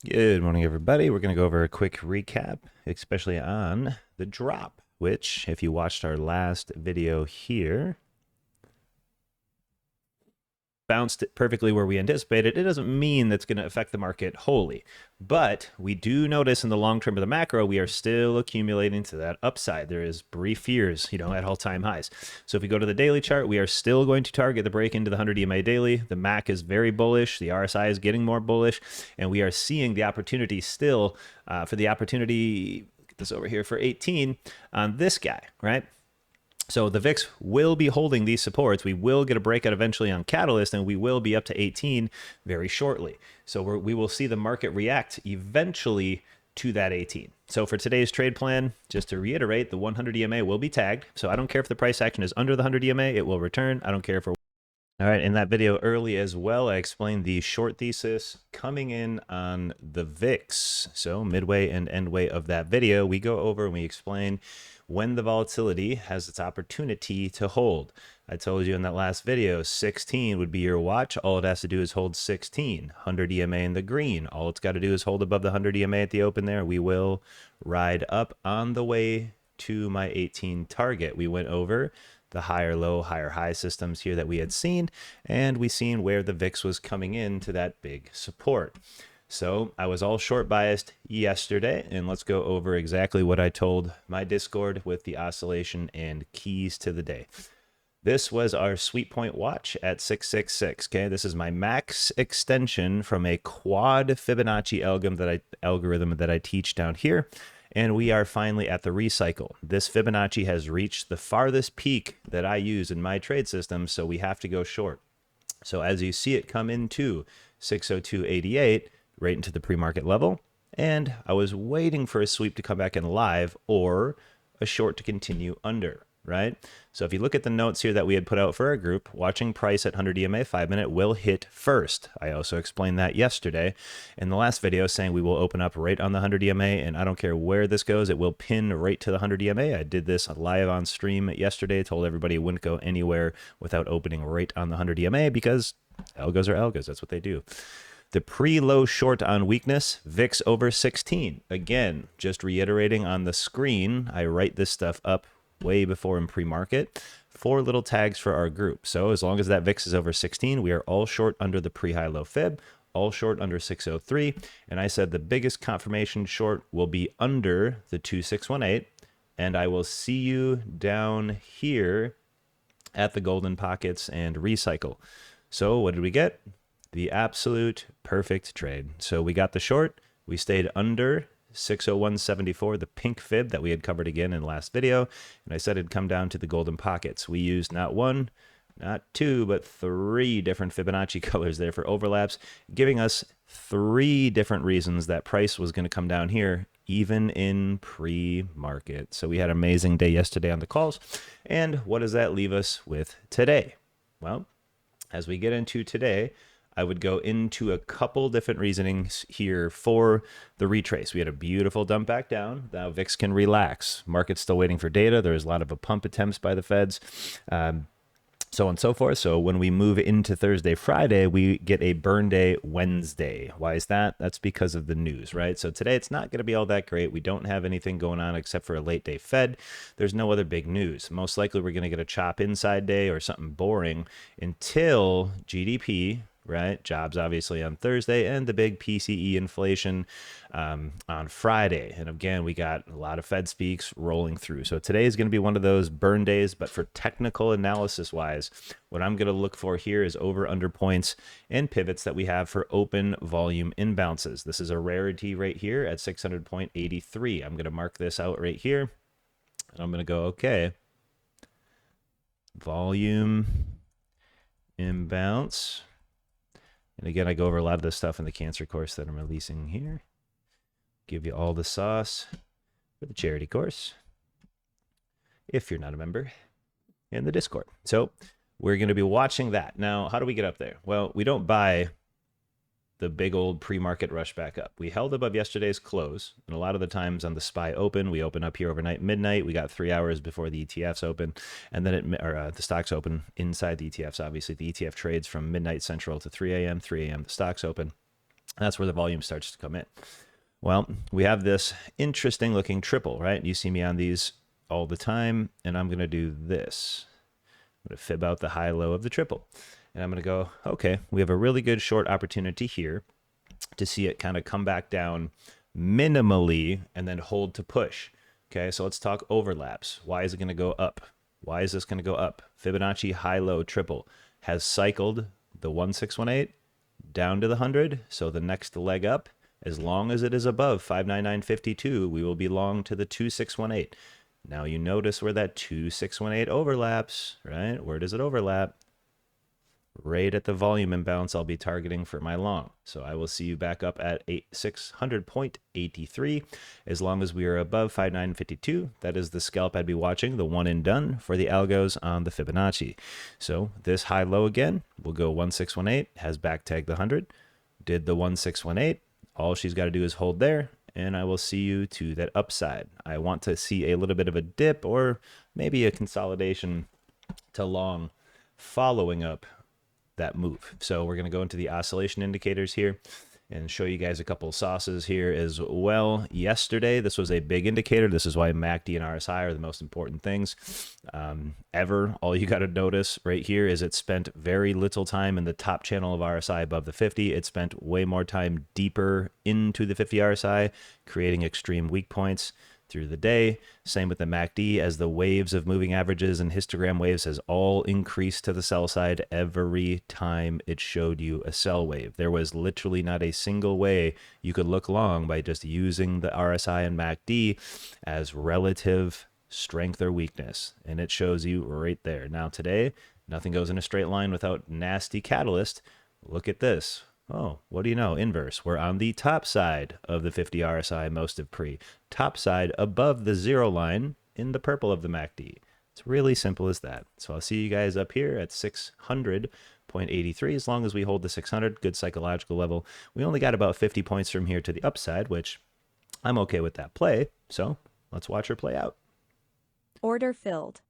Good morning, everybody. We're going to go over a quick recap, especially on the drop, which, if you watched our last video here, bounced perfectly where we anticipated. It doesn't mean that's going to affect the market wholly, but we do notice in the long term of the macro, we are still accumulating to that upside. There is brief fears, at all-time highs. So if we go to the daily chart, we are still going to target the break into the 100 EMA daily. The MAC is very bullish. The RSI is getting more bullish, and we are seeing the opportunity still for the opportunity. Get this over here for 18 on this guy, right? So the VIX will be holding these supports. We will get a breakout eventually on Catalyst, and we will be up to 18 very shortly. So we will see the market react eventually to that 18. So for today's trade plan, just to reiterate, the 100 EMA will be tagged. So I don't care if the price action is under the 100 EMA, it will return. I don't care if we're all right, in that video early as well, I explained the short thesis coming in on the VIX. So midway and endway of that video, we go over and we explain when the volatility has its opportunity to hold. I told you in that last video, 16 would be your watch. All it has to do is hold 16, 100 EMA in the green. All it's got to do is hold above the 100 EMA at the open there. We will ride up on the way to my 18 target. We went over the higher low, higher high systems here that we had seen, and we seen where the VIX was coming in to that big support. So I was all short biased yesterday, and let's go over exactly what I told my Discord with the oscillation and keys to the day. This was our sweet point watch at 666. Okay, this is my max extension from a quad Fibonacci algorithm that I teach down here. And we are finally at the recycle. This Fibonacci has reached the farthest peak that I use in my trade system, so we have to go short. So as you see it come into 602.88, right into the pre-market level, and I was waiting for a sweep to come back in live or a short to continue under, right? So if you look at the notes here that we had put out for our group, watching price at 100 EMA 5-minute will hit first. I also explained that yesterday in the last video, saying we will open up right on the 100 EMA, and I don't care where this goes, it will pin right to the 100 EMA. I did this live on stream yesterday, told everybody it wouldn't go anywhere without opening right on the 100 EMA because algos are algos. That's what they do. The pre-low short on weakness, VIX over 16. Again, just reiterating on the screen, I write this stuff up way before in pre-market. 4 little tags for our group. So as long as that VIX is over 16, we are all short under the pre-high low fib, all short under 603. And I said the biggest confirmation short will be under the 2618. And I will see you down here at the golden pockets and recycle. So what did we get? The absolute perfect trade. So we got the short. We stayed under 601.74, the pink fib that we had covered again in the last video. And I said it'd come down to the golden pockets. We used not one, not two, but 3 different Fibonacci colors there for overlaps, giving us 3 different reasons that price was going to come down here, even in pre-market. So we had an amazing day yesterday on the calls. And what does that leave us with today? Well, as we get into today, I would go into a couple different reasonings here for the retrace. We had a beautiful dump back down. Now VIX can relax. Market's still waiting for data. There's a lot of a pump attempts by the Feds. So on and so forth. So when we move into Thursday, Friday, we get a burn day Wednesday. Why is that? That's because of the news, right? So today it's not going to be all that great. We don't have anything going on except for a late day Fed. There's no other big news. Most likely we're going to get a chop inside day or something boring until GDP, right? Jobs obviously on Thursday, and the big PCE inflation on Friday. And again, we got a lot of Fed speaks rolling through. So today is going to be one of those burn days, but for technical analysis wise, what I'm going to look for here is over under points and pivots that we have for open volume imbalances. This is a rarity right here at 600.83. I'm going to mark this out right here. And I'm going to go, okay, volume imbalance. And again, I go over a lot of this stuff in the cancer course that I'm releasing here. Give you all the sauce for the charity course, if you're not a member, in the Discord. So we're going to be watching that. Now, how do we get up there? Well, we don't buy the big old pre-market rush back up. We held above yesterday's close, and a lot of the times on the SPY open, we open up here overnight midnight. We got 3 hours before the ETFs open, and then the stocks open inside the ETFs. Obviously, the ETF trades from midnight central to 3 a.m. 3 a.m. the stocks open. That's where the volume starts to come in. Well, we have this interesting looking triple, right? You see me on these all the time, and I'm going to do this. I'm going to fib out the high-low of the triple. And I'm going to go, okay, we have a really good short opportunity here to see it kind of come back down minimally and then hold to push. Okay, so let's talk overlaps. Why is it going to go up? Why is this going to go up? Fibonacci high-low triple has cycled the 1618 down to the 100. So the next leg up, as long as it is above 599.52, we will be long to the 2618. Now you notice where that 2618 overlaps, right? Where does it overlap? Right at the volume imbalance I'll be targeting for my long. So I will see you back up at 600.83. As long as we are above 5952, that is the scalp I'd be watching, the one and done for the algos on the Fibonacci. So this high low again, we'll go 1618, has back tagged the 100, did the 1618. All she's got to do is hold there, and I will see you to that upside. I want to see a little bit of a dip or maybe a consolidation to long following up that move. So we're going to go into the oscillation indicators here and show you guys a couple of sauces here as well. Yesterday, this was a big indicator. This is why MACD and RSI are the most important things ever. All you got to notice right here is it spent very little time in the top channel of RSI above the 50. It spent way more time deeper into the 50 RSI, creating extreme weak points through the day. Same with the MACD, as the waves of moving averages and histogram waves has all increased to the sell side every time it showed you a sell wave. There was literally not a single way you could look long by just using the RSI and MACD as relative strength or weakness. And it shows you right there. Now today, nothing goes in a straight line without nasty catalyst. Look at this. Oh, what do you know? Inverse. We're on the top side of the 50 RSI most of pre. Top side above the 0 line in the purple of the MACD. It's really simple as that. So I'll see you guys up here at 600.83. As long as we hold the 600, good psychological level. We only got about 50 points from here to the upside, which I'm okay with that play. So let's watch her play out. Order filled.